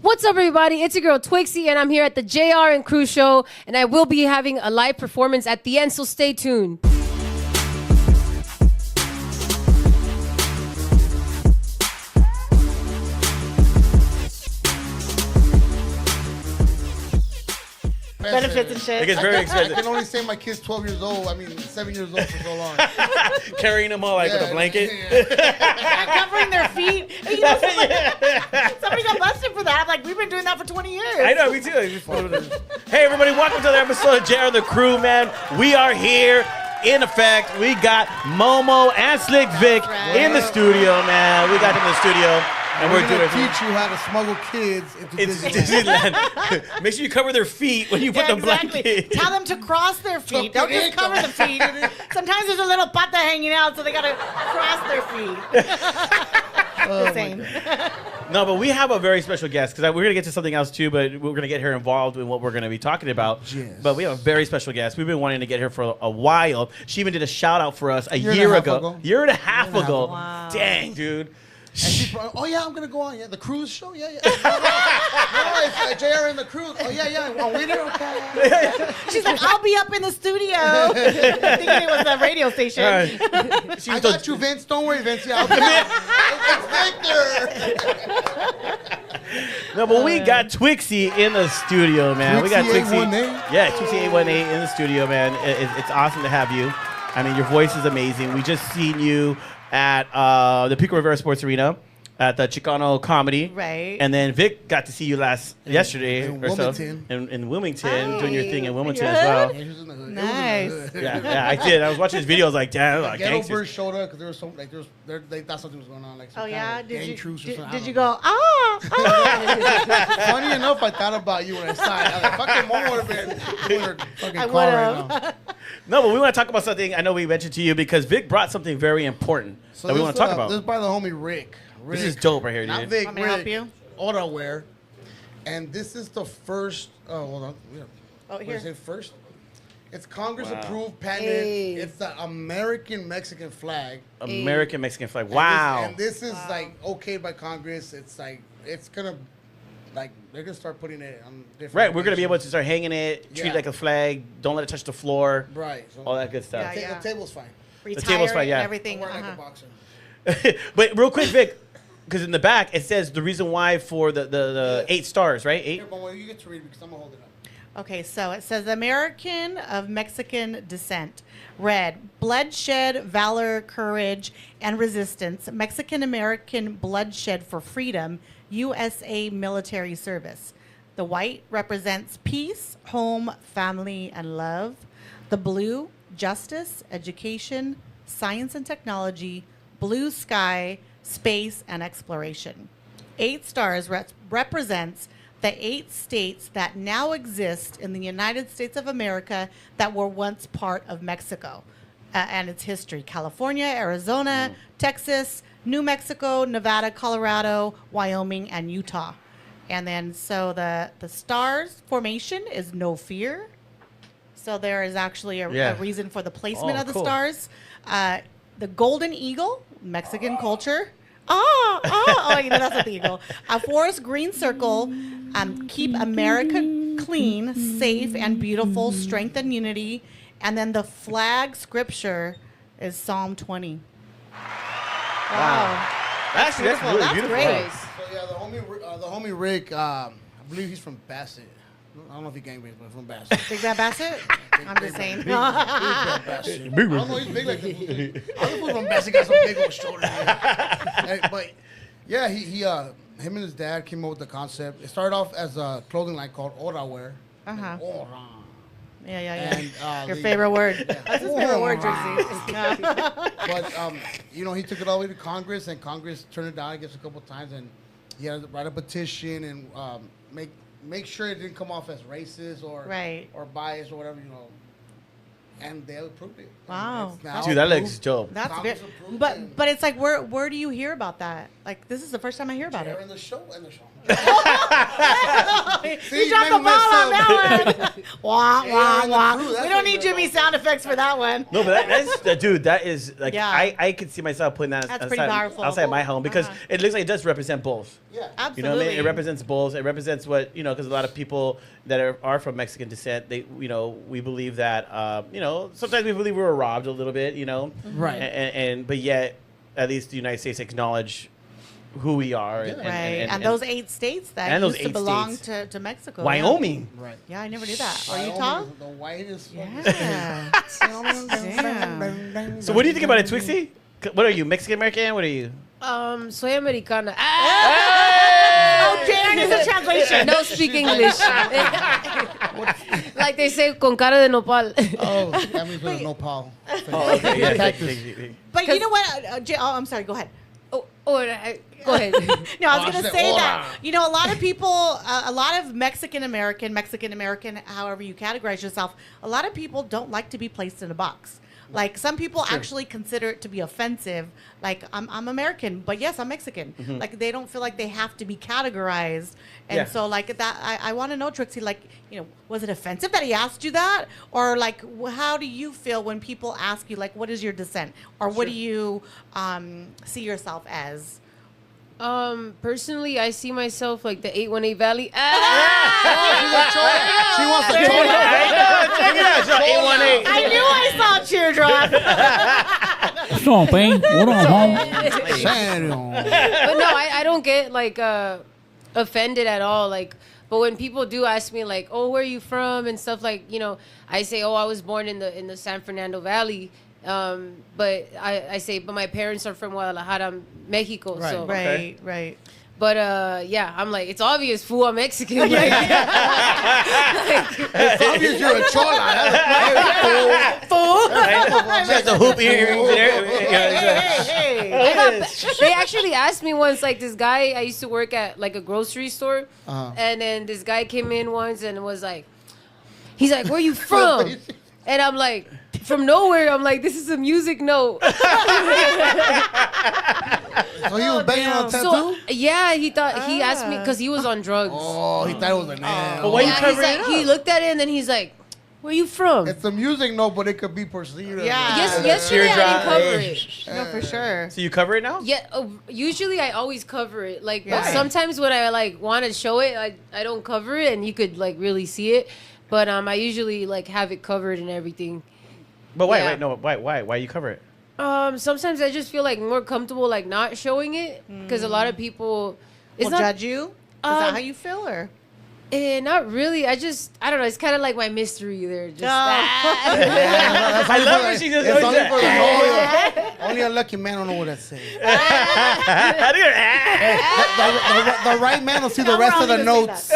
What's up, everybody? It's your girl Twixxy, and I'm here at the JR and Crew Show, and I will be having a live performance at the end, so stay tuned. Benefits and shit. It gets very expensive. I can only say my kid's 12 years old. 7 years old for so long. Carrying them all with a blanket. Covering their feet. You know, somebody got busted for that. I'm like, we've been doing that for 20 years. I know, me too. Hey, everybody, welcome to the episode of JR and the Crew, man. We are here. In effect, we got Momo and Slick Vic in the studio, man. We got them in the studio. And we're going to teach you how to smuggle kids into Disneyland. Make sure you cover their feet when you put the blanket. Tell them to cross their feet. Don't just cover the feet. Sometimes there's a little pata hanging out, so they got to cross their feet. The same. No, but we have a very special guest because we're going to get to something else too, but we're going to get her involved in what we're going to be talking about. Yes. But we have a very special guest. We've been wanting to get her for a while. She even did a shout out for us a year ago. Year and a half ago. Wow. Dang, dude. And she, oh yeah, I'm gonna go on. Yeah, the cruise show. Yeah. No, it's JR and the cruise. Oh yeah. On Winter. Okay. She's like, I'll be up in the studio. Thinking it was a radio station. I got you, Vince. Don't worry, Vince. Yeah, I'll be No, but we got Twixxy in the studio, man. Twixxy We got Twixxy. 818? Yeah, Twixxy 818 in the studio, man. It's awesome to have you. I mean, your voice is amazing. We just seen you at the Pico Rivera Sports Arena at the Chicano comedy. Right. And then Vic got to see you yesterday in or Wilmington. so. In Wilmington, doing your thing in Wilmington as well. Nice. Yeah, I did. I was watching his video. I was like, damn, like Ghetto gangsters. Bird showed up because there was some they thought something was going on. Like some Did you something. go, Funny enough, I thought about you when I saw it. I was like, fucking mom would have been in her fucking I car right now. No, but we want to talk about something I know we mentioned to you because Vic brought something very important that we want to talk about. This is by the homie Rick. This is dope right here, Not dude. Vic, Want me to help you? Outerwear. And this is the first. Oh, hold on. Yeah. Oh, here. Is it first? It's Congress Wow. approved patent. Hey. It's the American Mexican flag. American Mexican flag. Wow. And this is like okayed by Congress. It's like it's gonna like they're gonna start putting it on different. Right, we're gonna be able locations. to start hanging it, treat it Yeah. like a flag. Don't let it touch the floor. Right. So All that good stuff. Yeah. The table's fine. table's fine, yeah. And everything. We're like a boxer. But real quick, Vic, because in the back it says the reason why for the 8 stars, right? 8. Here, Bomo, you get to read it because I'm gonna hold it up. Okay, so it says American of Mexican descent. Red, bloodshed, valor, courage, and resistance. Mexican-American bloodshed for freedom. USA military service. The white represents peace, home, family, and love. The blue, justice, education, science and technology, blue sky, space, and exploration. 8 stars represents the 8 states that now exist in the United States of America that were once part of Mexico and its history. California, Arizona, Texas, New Mexico, Nevada, Colorado, Wyoming, and Utah. And then so the stars formation is no fear. So there is actually a reason for the placement of the cool. stars. The golden eagle, Mexican culture. You know, that's not the eagle. A forest green circle, keep America clean, safe, and beautiful, strength and unity. And then the flag scripture is Psalm 20. Wow. That's really That's beautiful. great. So yeah, the homie Rick, I believe he's from Bassett. I don't know if he gangbangs, but from Bassett. Big Bad Bassett? I'm just saying. Big Bad Bassett. I don't know, he's big like the fool. I don't know from Bassett got some big old shoulders. But yeah, him and his dad came up with the concept. It started off as a clothing line called Outerwear. Uh-huh. Ora. Yeah. And, Your favorite word. That's his favorite word, Trixie. But you know, he took it all the way to Congress, and Congress turned it down, I guess, a couple of times, and he had to write a petition and make sure it didn't come off as racist or biased or whatever, you know. And they approved it. Wow. Dude, that looks dope. That's Congress good. approved But it. but it's like where do you hear about that? Like this is the first time I hear about They're it. in the show. Yeah, You dropped the ball on that one. Wah, wah, wah. We don't need Jimmy sound effects for that one. No, but that's dude. That is like I could see myself putting that That's pretty powerful. outside my home because it looks like it does represent both. Yeah, absolutely. You know what I mean? It represents both. It represents what because a lot of people that are from Mexican descent, they we believe that sometimes we believe we were robbed a little bit, Right. And but yet at least the United States acknowledge who we are. Right. And those 8 states that used to belong to Mexico. Wyoming. Yeah. Right. Yeah, I never knew that. Or Utah? The whitest. Yeah. So what do you think about it, Twixxy? What are you, Mexican American? What are you? Soy americana. Oh, Jan is a translation. No speak English. Like they say, con cara de nopal. Oh, that means with a nopal. Oh, okay. Yeah, Cactus. But you know what? I'm sorry. Go ahead. Go ahead. No, I was going to say that, a lot of people, a lot of Mexican American, however you categorize yourself, a lot of people don't like to be placed in a box. Like some people actually consider it to be offensive. Like I'm American, but yes, I'm Mexican. Mm-hmm. Like they don't feel like they have to be categorized. And so like that, I want to know, Twixxy, like, was it offensive that he asked you that? Or like, how do you feel when people ask you, like, what is your descent? Or what do you see yourself as? Personally, I see myself like the 818 Valley. She wants to Check it out. So 818. I knew I saw a teardrop. Stop, eh? What on, home? But no, I don't get like offended at all. Like, but when people do ask me like, oh, where are you from and stuff, like, I say, oh, I was born in the San Fernando Valley. But I say, but my parents are from Guadalajara, Mexico. Right. So Right. But yeah, I'm like, it's obvious, fool, I'm Mexican. Like, It's obvious you're a chola. Fool. She has the hoop earrings there. Hey. they actually asked me once, like this guy, I used to work at like a grocery store, and then this guy came in once and was like, he's like, where you from? And I'm like, from nowhere. I'm like, this is a music note. So he was banging on a tattoo? So yeah, he asked me because he was on drugs. Oh, he thought it was a nail. But why you covering he's it like, up? he looked at it and then he's like, where you from? It's a music note, but it could be perceived as Yeah. Yesterday I didn't cover it. No, for sure. So you cover it now? Yeah, usually I always cover it. Like, but Right. sometimes when I like want to show it, I don't cover it, and you could like really see it. But I usually like have it covered and everything. But why? Yeah. Wait, no. Why you cover it? Sometimes I just feel like more comfortable like not showing it because a lot of people Will judge you? Is that how you feel, or? Not really. I don't know. It's kind of like my mystery there. Just I love when she just It's does only for the that. only a lucky man don't know what that says. I The right man will see the rest of the notes.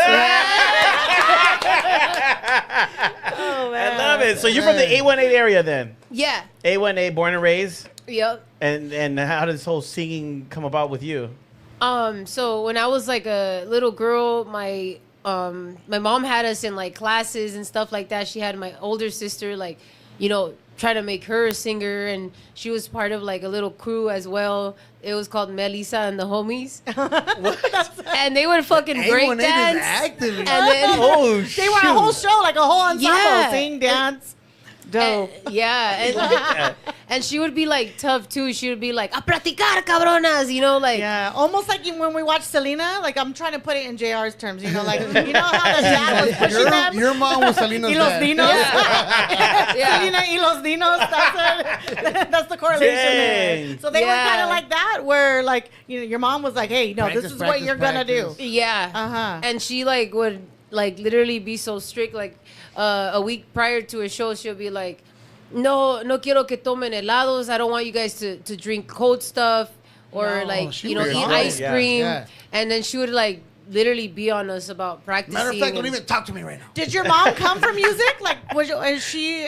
Oh, man. love it. So you're from the 818 area then? Yeah. 818, born and raised? Yep. And how did this whole singing come about with you? So when I was like a little girl, my mom had us in like classes and stuff like that. She had my older sister like, try to make her a singer, and she was part of like a little crew as well. It was called Melissa and the Homies. And they would fucking break dance. Active. And then They were a whole show, like a whole ensemble, Yeah. sing, dance. Dope. And she would be like tough too. She would be like, a platicar, cabronas, like. Yeah, almost like when we watch Selena. Like, I'm trying to put it in JR's terms. Like, how the dad was pushing them. Your mom was Selena's Y los dad. dinos. Yeah. Selena y los dinos. That's the correlation there. Dang. So they were Yeah. kind of like that, where like your mom was like, "Hey, no, this Practice, is what you're gonna do." Yeah. And she like would like literally be so strict. Like a week prior to a show, she'll be like, no quiero que tomen helados. I don't want you guys to drink cold stuff or No. like She eat was on ice it. cream. Yeah. And then she would like literally be on us about practicing. Matter of fact, don't and- even talk to me right now. Did your mom come from music? Like, is she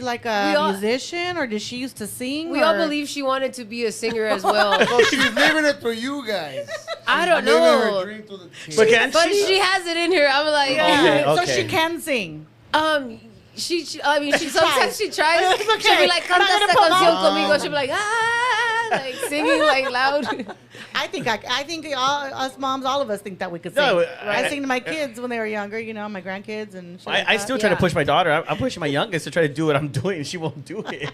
like a We all- musician, or did she used to sing? we all or- believe she wanted to be a singer as well. So she's living it through you guys. I don't Living her know. dream through the cheese. But can But she? she has it in her. I'm like, Okay. So she can sing. she sometimes she tries. It's okay. She'll be like, I'm not canta gonna esta put canción mom- conmigo. She'll be like, ah. like singing like loud. I think us moms, all of us think that we could sing. No, I sing to my kids when they were younger, my grandkids and shit I still try to push my daughter. I'm pushing my youngest to try to do what I'm doing. She won't do it.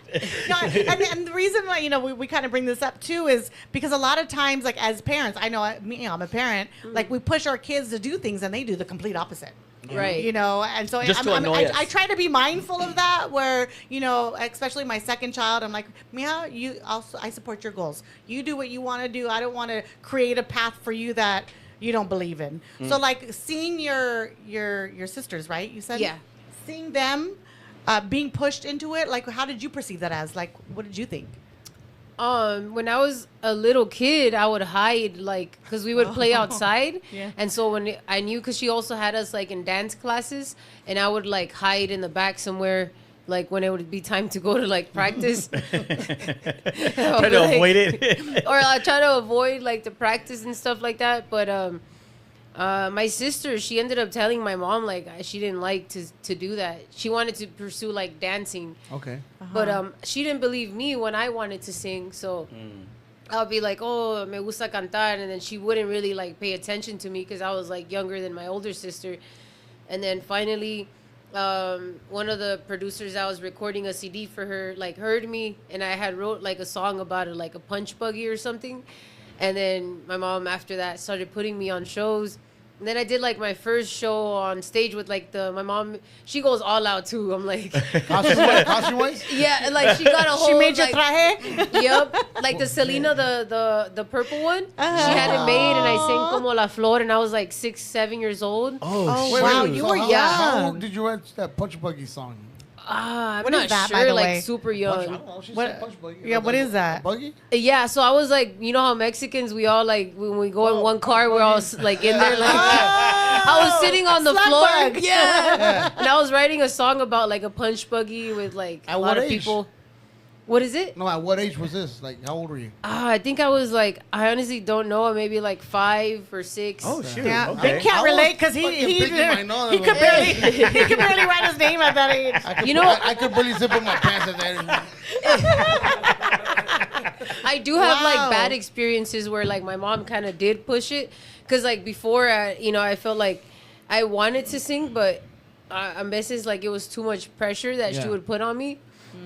No, and the reason why we kind of bring this up too is because a lot of times, like as parents, I know I'm a parent. Like we push our kids to do things and they do the complete opposite. Right. And so I try to be mindful of that where, especially my second child, I'm like, Mia, I support your goals. You do what you want to do. I don't want to create a path for you that you don't believe in. So like seeing your sisters, right? You said? Yeah. Seeing them being pushed into it, like how did you perceive that as? Like, what did you think? When I was a little kid, I would hide, like, because we would play outside. Yeah. And so when I knew, because she also had us, like, in dance classes, and I would, like, hide in the back somewhere, like, when it would be time to go to, like, practice. Try to avoid it. Or I try to avoid, like, the practice and stuff like that. But my sister, she ended up telling my mom, like, she didn't like to do that. She wanted to pursue, like, dancing. Okay. But she didn't believe me when I wanted to sing. So I'll be like, oh, me gusta cantar. And then she wouldn't really, like, pay attention to me because I was, like, younger than my older sister. And then finally, one of the producers that was recording a CD for her, like, heard me. And I had wrote, like, a song about it, like a punch buggy or something. And then my mom, after that, started putting me on shows. And then I did, like, my first show on stage with, like, my mom. She goes all out, too. I'm like... Costume-wise? Yeah, like, she got a whole... She made your like, traje? Yep. Like, the Selena, the purple one. She had it made, and I sang Como La Flor, and I was, like, 6, 7 years old. Oh, Wait, wow. wait, You so were how- young. How old did you write that Punch Buggy song? I'm What not is that, by sure, the like, way? super I young. don't know. She What- said Punch Buggy. yeah, what is that? Buggy? Yeah, so I was, like, you know how Mexicans, we all, like, when we go in one car, we're all, like, in there, like... I was sitting on the Slug floor. bug. Yeah. And I was writing a song about, like, a punch buggy with, like, At a what lot of age? people. What is it? No, at what age was this? Like, how old were you? I think I was, like, I honestly don't know, maybe, like, 5 or 6. Oh, shoot. Yeah, Okay. Vic can't I was relate because fucking he picking my nose. could barely he could barely write his name at that age. I could barely zip up my pants at that age. I do have Wow. like bad experiences where like my mom kind of did push it because like before I felt like I wanted to sing but a veces like it was too much pressure that she Yeah. would put on me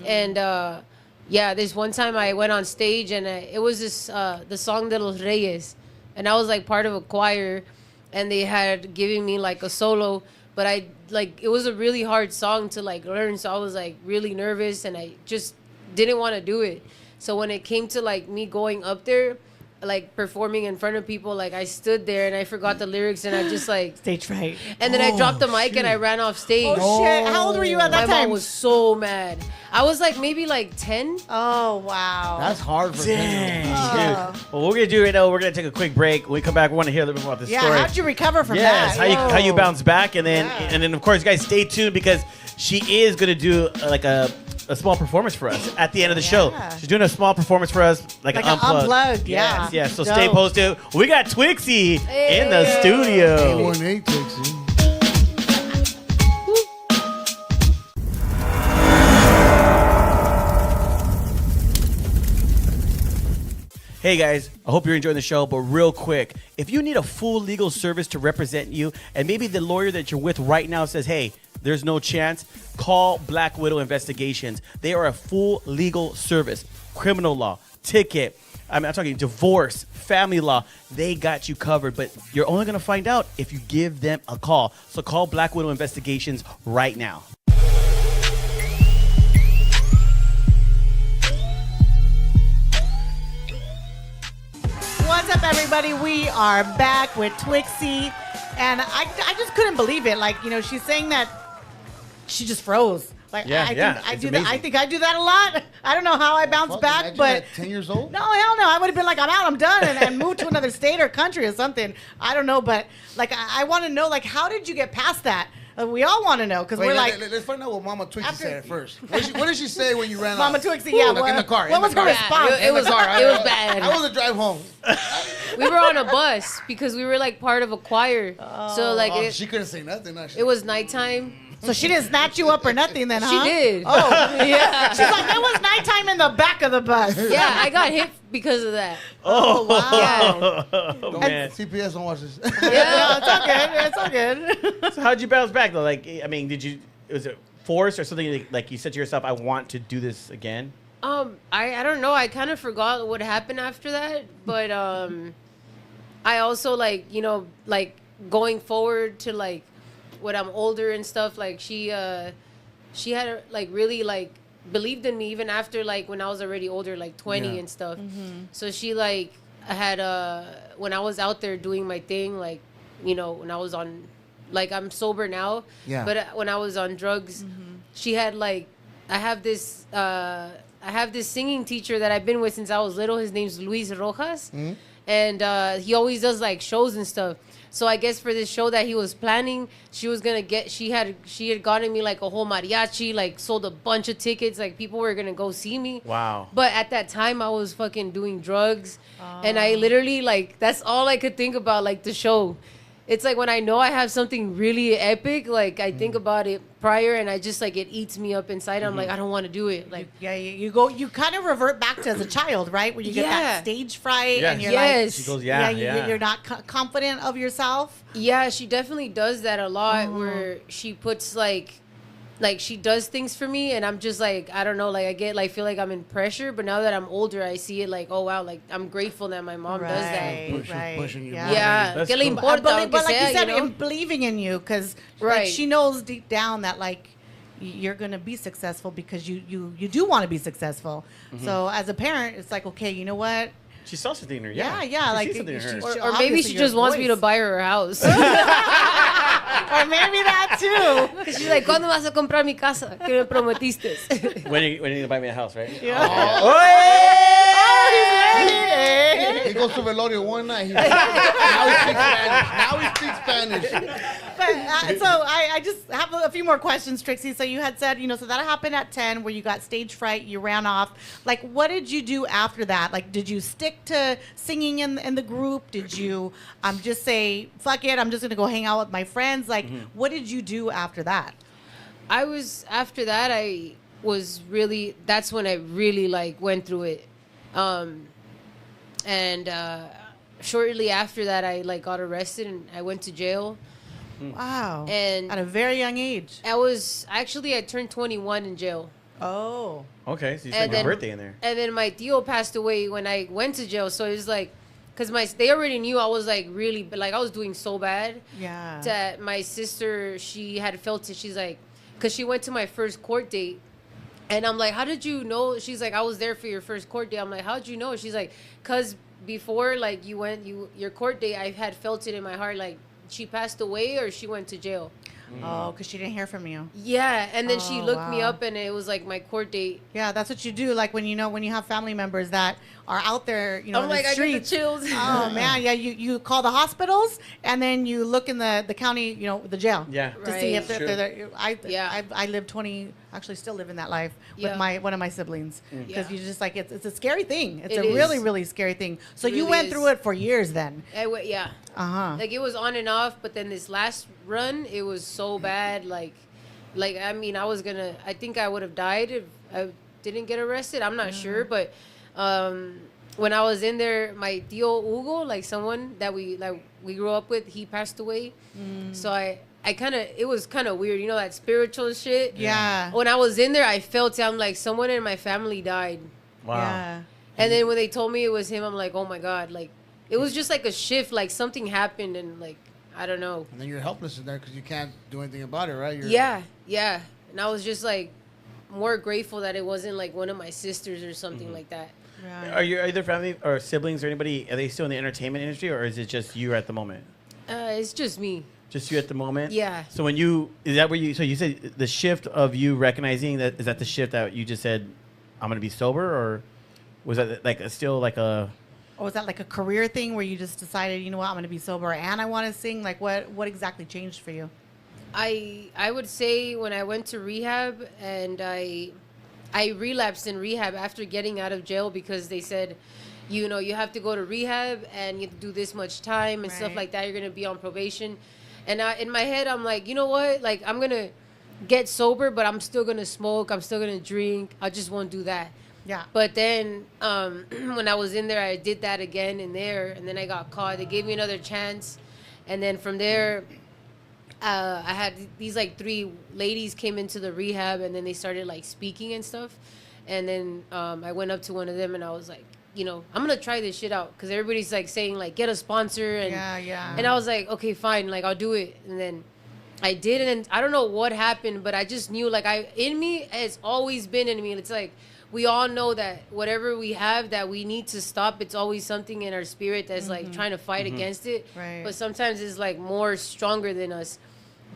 and this one time I went on stage and it was this the song de los Reyes and I was like part of a choir and they had given me like a solo but I like it was a really hard song to like learn so I was like really nervous and I just didn't want to do it. So when it came to like me going up there, like performing in front of people, like I stood there and I forgot the lyrics and I just like Stage fright. and then I dropped the mic and I ran off stage. Oh shit! How old were you at My that time? mom was so mad. I was like maybe like 10. Oh wow. That's hard for Dang. me. Dude. Well, what we're going to do right now, we're going to take a quick break. When we come back, we want to hear a little bit more about this Yeah. story. How'd you recover from Yes, that? how you bounce back, and then Yeah. of course, guys, stay tuned because she is gonna do like a small performance for us at the end of the show. Yeah. She's doing a small performance for us, like an unplugged. yeah. Yes, yes. So Dope. stay posted. We got Twixxy in the Hey. studio. 1-8 Twixxy. Hey guys, I hope you're enjoying the show, but real quick, if you need a full legal service to represent you, and maybe the lawyer that you're with right now says, hey, there's no chance, call Black Widow Investigations. They are a full legal service. Criminal law, ticket, I'm talking divorce, family law, they got you covered, but you're only gonna find out if you give them a call. So call Black Widow Investigations right now. What's up, everybody? We are back with Twixxy, and I just couldn't believe it. Like, she's saying that she just froze. Like, Yeah, I yeah, think I it's do that. I amazing. think I do that a lot. I don't know how I bounce Fuck, back, imagine but at 10 years old? no, hell no. I would have been like, I'm out, I'm done, and moved to another state or country or something. I don't know, but like, I want to know, like, how did you get past that? We all want to know because we're like, let's find out what Mama Twixxy After- said first. What did she say when you ran Mama off? Twixxy, yeah, Like in the car. what in was the her car. response? It was In the car. it was bad. How was the drive home? We were on a bus because we were like part of a choir. So like Oh, she couldn't say nothing. No, it was nighttime So she didn't snatch you up or nothing then, huh? She did. Oh, Yeah. she's like, it was nighttime in the back of the bus. Yeah, I got hit because of that. Oh, wow. Oh, man. CPS don't watch this. Yeah, it's all good. It's all good. So how'd you bounce back though? Like, I mean, was it forced or something like you said to yourself, I want to do this again? I don't know. I kind of forgot what happened after that, but I also like, you know, like going forward to like when I'm older and stuff, like she had like really like believed in me even after like when I was already older, like 20 and stuff. So she like had when I was out there doing my thing, like, you know, when I was on, like, I'm sober now, but when I was on drugs, she had like, I have this singing teacher that I've been with since I was little. His name's Luis Rojas, and he always does like shows and stuff. So I guess for this show that he was planning, she had gotten me like a whole mariachi, like sold a bunch of tickets, like people were gonna go see me. Wow. But at that time I was fucking doing drugs, and I literally like that's all I could think about, like the show. It's like when I know I have something really epic, like I think about it prior, and I just like it eats me up inside. I'm like, I don't want to do it. Like, you kind of revert back to as a child, right? Where you get that stage fright, and you're like, she goes, you're not confident of yourself. Yeah, she definitely does that a lot, where she puts like she does things for me, and I'm just like, I don't know, like I get like feel like I'm in pressure, but now that I'm older, I see it like, oh wow, like I'm grateful that my mom does that. Pushing you. Yeah, That's que le cool. importa, But aunque like sea, you said, you know? and believing in you, because Right. she knows deep down that like you're gonna be successful because you do want to be successful. So as a parent, it's like, okay, you know what? She saw something in her. Yeah, She like sees something in her. Or maybe she just wants me to buy her a house. Or maybe that too. Because she's like, ¿cuándo vas a comprar mi casa? Que me prometiste. When are you going to buy me a house, right? Yeah. He goes to Velorio one night. Now he speaks Spanish. But, so I just have a few more questions, Trixie. So you had said, so that happened at 10 where you got stage fright, you ran off. Like, what did you do after that? Like, did you stick to singing in the group? Did you just say, fuck it, I'm just going to go hang out with my friends? Like, what did you do after that? After that, that's when I really like went through it. And shortly after that, I like got arrested and I went to jail. Wow. And at a very young age. I turned 21 in jail. Oh. Okay, so you spent your birthday in there. And then my tío passed away when I went to jail. So it was like, because they already knew I was like really, like I was doing so bad. Yeah. That my sister, she had felt it. She's like, because she went to my first court date. And I'm like, how did you know? She's like, I was there for your first court date. I'm like, how'd you know? She's like, because before like your court date, I had felt it in my heart, like she passed away or she went to jail. Oh, because she didn't hear from you. Yeah, and then she looked me up, and it was like my court date. Yeah, that's what you do. Like when you have family members that are out there, I'm in like, the streets. I get the chills. Oh man, yeah. You call the hospitals, and then you look in the county, the jail. Yeah. To see if Right. they're there. Yeah. I lived 20. Actually, still living that life Yeah. with one of my siblings because Yeah. you just like it's a scary thing. It's It a is. really really scary thing. So It you really went is. through it for years then. Yeah. Like it was on and off, but then this last run, it was so bad. Like I mean, I think I would have died if I didn't get arrested. I'm not sure, but when I was in there, my tío Hugo, like someone that we grew up with, he passed away. So it was kind of weird, that spiritual shit. Yeah. When I was in there, I felt it. I'm like, someone in my family died. Wow. Yeah. And then when they told me it was him, I'm like, oh my God, like it was just like a shift, like something happened, and like I don't know. And then you're helpless in there because you can't do anything about it, right? Yeah. And I was just like more grateful that it wasn't like one of my sisters or something like that. Yeah. Are your other family or siblings or anybody, are they still in the entertainment industry, or is it just you at the moment? It's just me. Just you at the moment? Yeah. So so you said the shift of you recognizing that, is that the shift that you just said, I'm going to be sober, or was that like still like a... Or was that like a career thing where you just decided, you know what, I'm going to be sober and I want to sing? Like what exactly changed for you? I would say when I went to rehab, and I relapsed in rehab after getting out of jail, because they said, you have to go to rehab and you have to do this much time and stuff Right. like that. You're going to be on probation. And in my head, I'm like, you know what? Like, I'm going to, get sober, but I'm still gonna smoke. I'm still gonna drink. I just won't do that. Yeah. But then when I was in there, I did that again in there, and then I got caught. They gave me another chance, and then from there, I had these like 3 ladies came into the rehab, and then they started like speaking and stuff, and then I went up to one of them and I was like, you know, I'm gonna try this shit out because everybody's like saying like get a sponsor and and I was like, okay, fine, like I'll do it, and then I did, and I don't know what happened, but I just knew like in me it's always been in me. It's like we all know that whatever we have that we need to stop, it's always something in our spirit that's like trying to fight against it. Right. But sometimes it's like more stronger than us.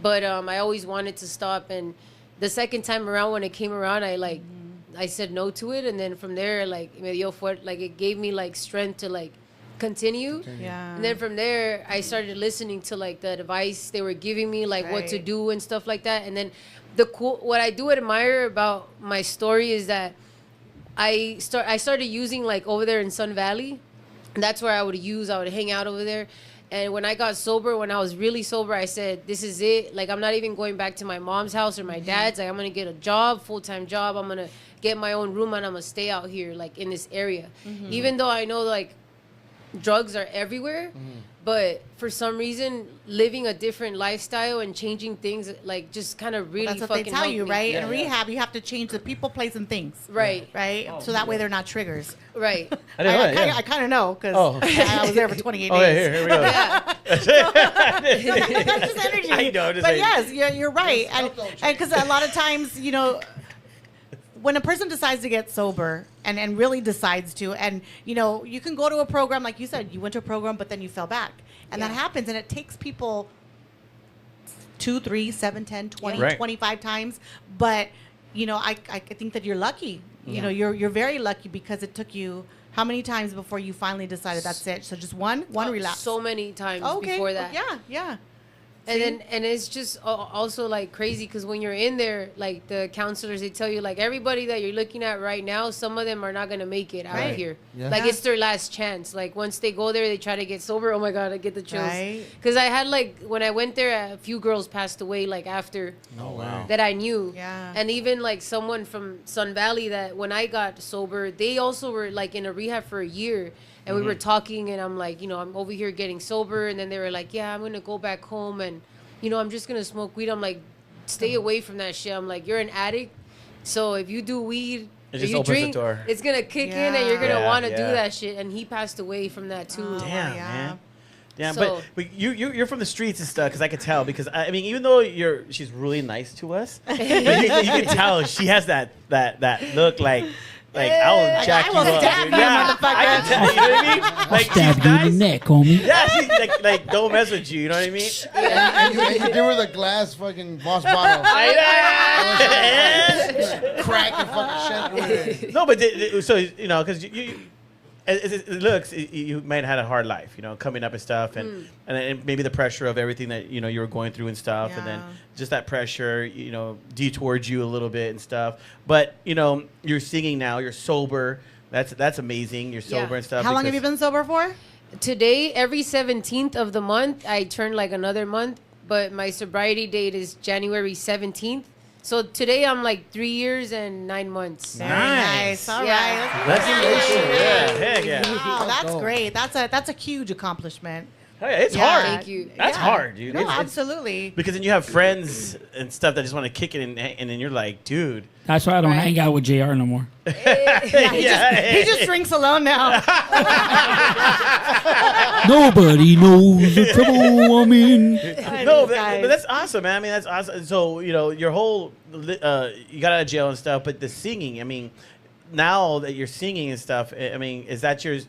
But I always wanted to stop, and the second time around when it came around, I said no to it, and then from there like it gave me like strength to like continue. Yeah. And then from there I started listening to like the advice they were giving me, like what to do and stuff like that. And then what I do admire about my story is that I started using like over there in Sun Valley, and that's where I would hang out over there. And when I got sober, when I was really sober, I said, this is it. Like, I'm not even going back to my mom's house or my dad's. Like, I'm going to get a job, full-time job. I'm going to get my own room, and I'm going to stay out here, like, in this area. Even though I know, like, drugs are everywhere, but for some reason, living a different lifestyle and changing things, like, just kind of really That's what fucking they tell helped you, me. right? In rehab, you have to change the people, place, and things. Right. Right? So that way they're not triggers. Right. I didn't know that, yeah. I kind of know because Oh. I was there for 28 Oh, days. here we go. Yeah. That's just energy. I know, just but like- yes, you're right. And because a lot of times, you know, when a person decides to get sober and really decides to, and, you know, you can go to a program, like you said, you went to a program, but then you fell back. And that happens, and it takes people 2, 3, 7, 10, 20, Right. 25 times. But, you know, I think that you're lucky. You know, you're very lucky because it took you how many times before you finally decided that's it? So just one relapse. So many times Okay. before that. Yeah. And it's just also like crazy because when you're in there, like the counselors, they tell you like everybody that you're looking at right now, some of them are not gonna make it out Right. of here. Yeah. Like Yeah. it's their last chance. Like once they go there, they try to get sober. Oh my god, I get the chills. Right. Because I had like when I went there, a few girls passed away like after Oh, wow. that I knew. Yeah. And even like someone from Sun Valley that when I got sober, they also were like in a rehab for a year. And we were talking, and I'm like, you know, I'm over here getting sober, and then they were like, yeah, I'm gonna go back home and, you know, I'm just gonna smoke weed. I'm like, stay away from that shit. I'm like, you're an addict, so if you do weed, It if just you opens the drink, door. it's gonna kick in, and you're gonna Yeah, want to yeah. do that shit. And he passed away from that too. Oh. Damn, yeah. man. Yeah, So- but you're from the streets and stuff because I could tell because I mean even though she's really nice to us, but you can tell she has that look like I'll jack I you will up. stab dude. you, Yeah, I can tell. You know what I mean? Like Stab she's you in nice. the neck, homie. Yeah, she's like don't mess with you. You know what I mean? And you give her the glass fucking boss bottle. Crack and fucking shit. No, but so you know, because you as it looks, you might have had a hard life, you know, coming up and stuff, and then maybe the pressure of everything that you know you were going through and stuff, and then Yeah. just that pressure, you know, detoured you a little bit and stuff. But you know, you're singing now, you're sober. That's amazing. You're sober Yeah. and stuff. How long have because- you been sober for? Today, every 17th of the month, I turn like another month, but my sobriety date is January 17th. So today I'm like 3 years and 9 months. Nice. Very nice. All Yeah. right. Congratulations. Yeah, heck yeah. Wow, that's Dope. great. That's a huge accomplishment. Oh, yeah, it's Yeah. hard. Thank you. That's Yeah. hard, dude. No, It's- absolutely. because then you have friends and stuff that just want to kick it, and then you're like, dude. That's why I don't Right. hang out with JR no more. He just drinks alone now. Nobody knows the trouble I'm in. No, Guys. but that's awesome, man. I mean, that's awesome. So, you know, your whole, you got out of jail and stuff, but the singing, I mean, now that you're singing and stuff, I mean, is that your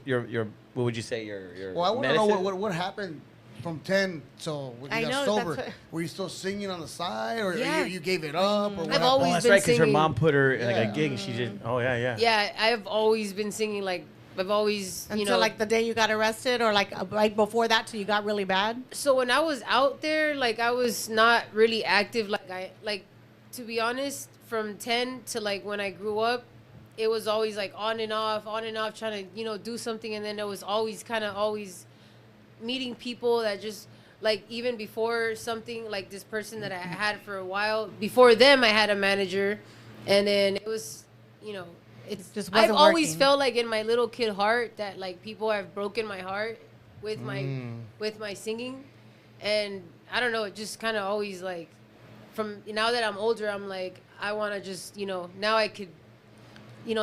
what would you say, your Well, I want to know medicine? what happened from 10 till when you I got know, sober. that's what- Were you still singing on the side, or Yeah. you gave it up? Or what I've happened? always Oh, that's been right, because her singing. mom put her in like a Yeah. gig, and she did. Oh, yeah. Yeah, I've always been singing. Like I've always, you Until know, like the day you got arrested, or like right before that, till you got really bad. so when I was out there, like I was not really active. Like to be honest, from 10 to like when I grew up, it was always like on and off, trying to, you know, do something. And then it was always kind of always meeting people that just like even before something like this person that I had for a while, before them I had a manager, and then it was, it's just I've wasn't always working. felt like in my little kid heart that like people have broken my heart with my singing, and I don't know, it just kind of always like, from now that I'm older, I'm like, I want to just, now I could,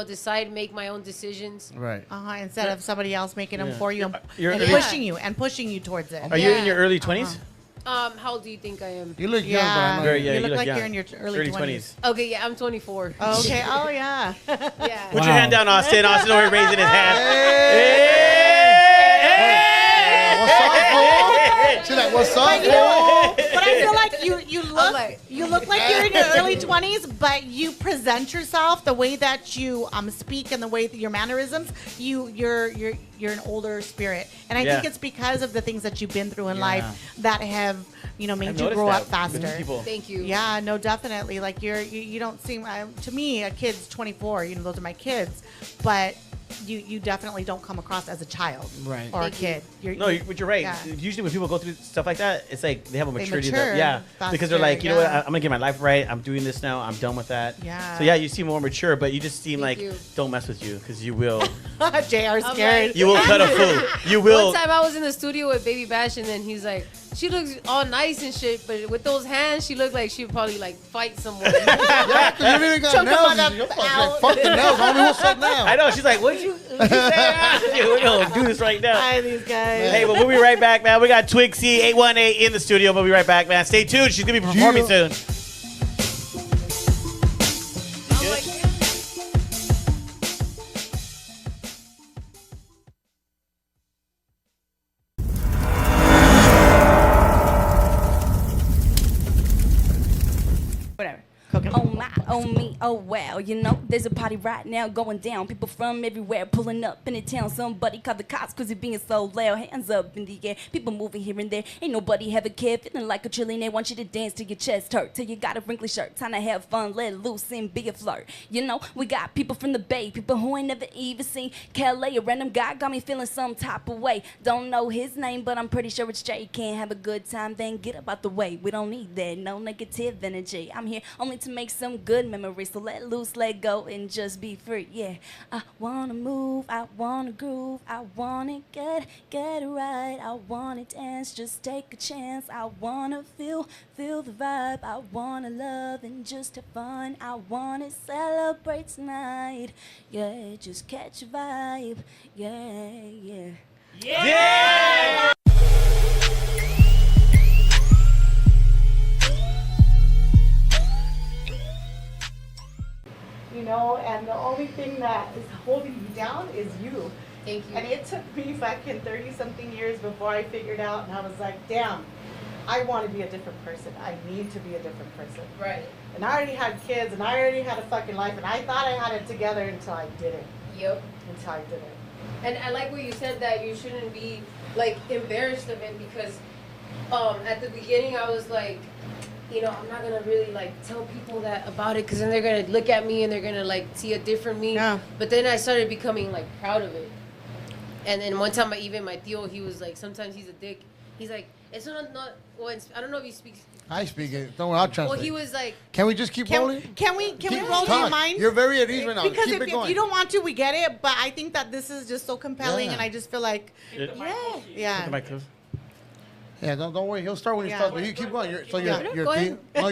decide, make my own decisions. Right. Instead of somebody else making them for you You're- and pushing you towards it. Are you in your early 20s? How old do you think I am? You look young, but I Yeah, know Very you. young. you look like young. you're in your early 20s. Okay, yeah, I'm 24. Okay. Oh yeah. Yeah. Put your hand down, Austin. Austin already raising his hand. What's up, fool? She's like, what's up, fool? But I feel like you look like you're in your early 20s, but you present yourself the way that you speak and the way that your mannerisms, you're an older spirit, and I think it's because of the things that you've been through in life that have made you grow up faster. Thank you. Yeah, no, definitely. Like you don't seem to me, a kid's 24. Those are my kids, but you definitely don't come across as a child, Right. or Thank a kid. But you're right. Yeah. Usually when people go through stuff like that, it's like they have a maturity. mature Because they're like, faster, you know what, yeah. I'm gonna get my life right. I'm doing this now. I'm done with that. Yeah. So yeah, you seem more mature, but you just seem Thank like you. don't mess with you because you will. JR's scared. like- You will cut a fool. You will. One time I was in the studio with Baby Bash, and then he's like, she looks all nice and shit, but with those hands, she looked like she would probably like fight someone. Yeah, 'cause you really got Choke 'em on nails. the You're fucking out. like, fuck the nails, homie. What's up now? I know. She's like, what'd you say? We're gonna do this right now. Hi, these guys. Hey, but we'll be right back, man. We got Twixxy 818 in the studio. We'll be right back, man. Stay tuned. She's gonna be performing soon. I'm like, Whatever. Cooking. Oh my, oh me, oh wow. There's a party right now going down. People from everywhere pulling up in the town. Somebody called the cops cause it being so loud. Hands up in the air. People moving here and there. Ain't nobody have a care. Feeling like a trillionaire. Want you to dance till your chest hurt. Till you got a wrinkly shirt. Time to have fun, let it loose and be a flirt. We got people from the Bay. People who ain't never even seen Calais. A random guy got me feeling some type of way. Don't know his name, but I'm pretty sure it's Jay. Can't have a good time, then get up out the way. We don't need that, no negative energy. I'm here only to make some good memories. So let loose, let go, and just be free. Yeah, I wanna move, I wanna groove, I wanna get it right. I wanna dance, just take a chance. I wanna feel the vibe. I wanna love and just have fun. I wanna celebrate tonight. Yeah, just catch a vibe. Yeah. Yeah! And the only thing that is holding you down is you. thank you. And it took me fucking 30-something years before I figured out, and I was like, damn, I want to be a different person. I need to be a different person. Right. And I already had kids, and I already had a fucking life, and I thought I had it together until I didn't. Yep. Until I didn't. And I like what you said, that you shouldn't be like embarrassed of it, because at the beginning I was like, I'm not gonna really like tell people that about it, because then they're gonna look at me and they're gonna like see a different me. Yeah. But then I started becoming like proud of it. And then one time, my tío, he was like, sometimes he's a dick. He's like, eso no, well, I don't know if he speaks. I speak it. Don't worry, I'll translate. Well, he was like, Can we just keep rolling? Can we Keep roll talking. your mind? You're very at ease right now. Because keep if, it going. if you don't want to, we get it. But I think that this is just so compelling, Yeah. and I just feel like, yeah. Yeah, don't worry. He'll start when he Yeah. starts, but you keep going. Your Go ahead. tío. No,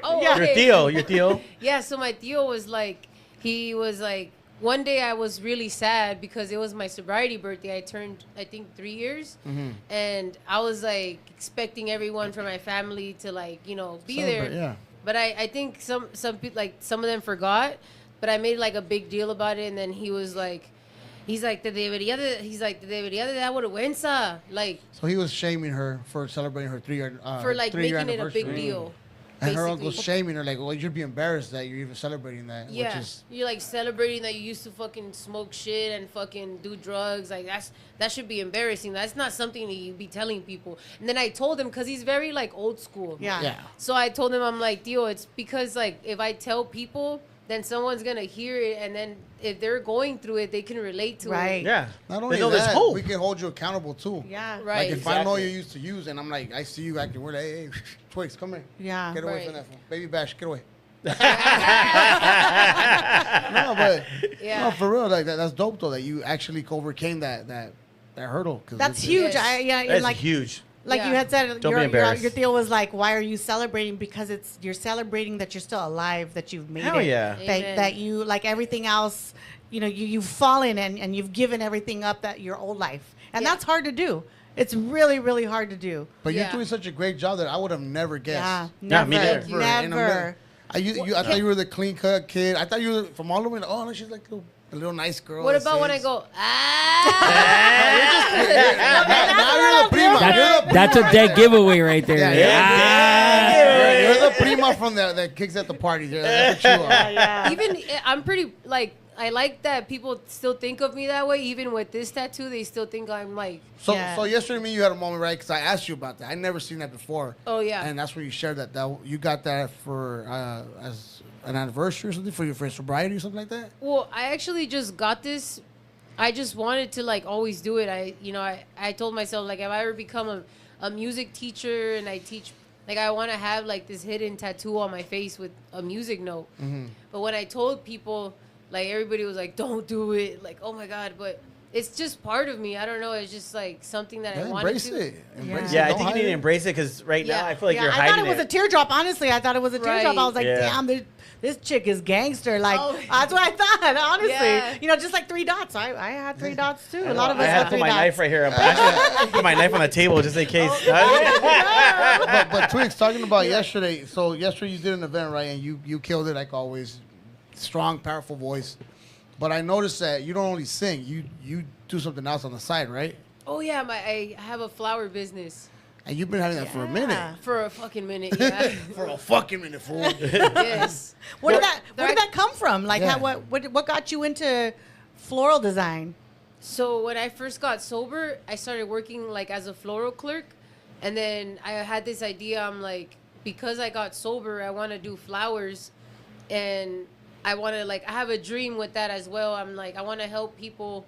oh, Yeah. okay. Your tío. Yeah, so my tío was like, one day I was really sad because it was my sobriety birthday. I turned, I think, 3 years. Mm-hmm. And I was like expecting everyone from my family to like, be Celebrate, there. yeah. But I think some people, like some of them forgot, but I made like a big deal about it. And then he was like, te debería de dar vergüenza. Like, So he was shaming her for celebrating her 3 year for like 3 year making it a big anniversary. deal. And her basically. uncle's shaming her, like, well, you should be embarrassed that you're even celebrating that. Yeah, Which is, you're like celebrating that you used to fucking smoke shit and fucking do drugs. Like that should be embarrassing. That's not something that you be telling people. And then I told him, because he's very like old school. Yeah. yeah. So I told him, I'm like, Dio, it's because like if I tell people, then someone's gonna hear it, and then if they're going through it, they can relate to it. Yeah. Not only know there's that, hope. we can hold you accountable too. Yeah. Right. Like if I know Exactly. you used to use, and I'm like, I see you acting weird. Hey, Twix, come here. Yeah. Get away Right. from that phone. Baby Bash, get away. No, but Yeah. no, for real, like that's dope though. That you actually overcame that hurdle. 'Cause That's it's- huge. Yes. And That's huge. like you Yeah. had said, Don't be embarrassed. your deal was like, why are you celebrating? Because you're celebrating that you're still alive, that you've made Hell it. yeah. Amen. That you, like everything else, you've fallen and you've given everything up that your old life. And Yeah. that's hard to do. It's really, really hard to do. But you're Yeah. doing such a great job that I would have never guessed. Yeah. Yeah, me Never. neither. In a Never. minute. I thought you were the clean cut kid. I thought you were from all the way. Oh, no, she's like a little nice girl. What that about when I sings. go, Now you're the prima. That's a dead giveaway right there. You're the prima from that kicks at the parties. That's what you are. Even I'm pretty like I like that people still think of me that way. Even with this tattoo, they still think I'm like, So, Yeah. so yesterday, me, you had a moment, right? Because I asked you about that. I never seen that before. oh yeah, And that's where you shared that you got that for as an anniversary or something for your sobriety or something like that. Well, I actually just got this. I just wanted to like always do it. I told myself like if I ever become a music teacher and I teach, like I want to have like this hidden tattoo on my face with a music note. Mm-hmm. But when I told people, like everybody was like, "Don't do it!" Like, oh my god! But it's just part of me. I don't know. It's just like something that I wanted Embrace to. it. Embrace Yeah, it. I Don't think you hide need to it. embrace it because right now Yeah. I feel like Yeah, you're I hiding thought it was a teardrop. Honestly, I thought it was a teardrop. I was like, Yeah. damn, this chick is gangster. Like, Oh. that's what I thought, honestly. Yeah. just like 3 dots. I had 3 dots, too. A lot of I us had have to 3 put my dots. knife right here. I put my knife on the table just in case. but Twix, talking about yesterday. So yesterday you did an event, right? And you killed it like always. Strong, powerful voice. But I noticed that you don't only sing. You do something else on the side, right? Oh yeah, I have a flower business And you've been having that for a minute. for a fucking minute. Yeah. For a fucking minute, fool. Yes. Where did that come from? Like, Yeah. what got you into floral design? So when I first got sober, I started working like as a floral clerk, and then I had this idea. I'm like, because I got sober, I want to do flowers, and I want to like I have a dream with that as well. I'm like I want to help people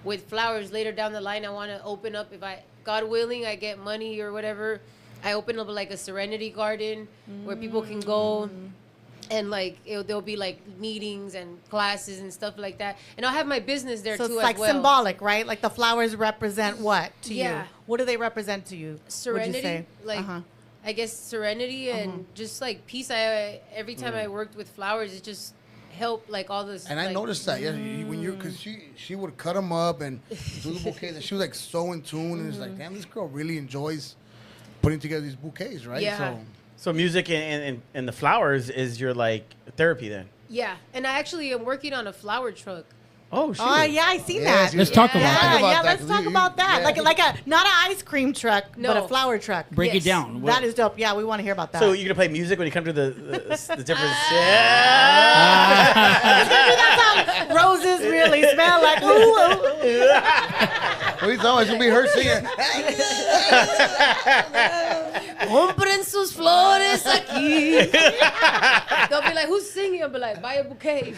with flowers later down the line. I want to open up, if God willing, I get money or whatever. I open up like a serenity garden where people can go. And like there'll be like meetings and classes and stuff like that, and I'll have my business there So too it's like as well. symbolic, right? Like the flowers represent what to you? Yeah. What do they represent to you? Would you Serenity, say? like Uh-huh. I guess serenity and just like peace. Every time I worked with flowers, it just helped like all this. And I like, noticed that, when you, because she would cut them up and do the bouquets, and she was like so in tune, and it's like, damn, this girl really enjoys putting together these bouquets, right? Yeah. So music and the flowers is your like therapy then. Yeah, and I actually am working on a flower truck. Oh shit. Oh yeah, I seen Yeah, that. dude. Let's talk about Yeah, that. yeah, that, let's 'cause talk you- about that. yeah. Like a not an ice cream truck, but No. a flower truck. Break Yes. it down. That is dope. Yeah, we want to hear about that. So you're gonna play music when you come to the different. That's how roses really smell like. Ooh, ooh. Well, it's always gonna be her singing. Compren sus flores aquí. They'll be like, "Who's singing?" I'll be like, "Buy a bouquet."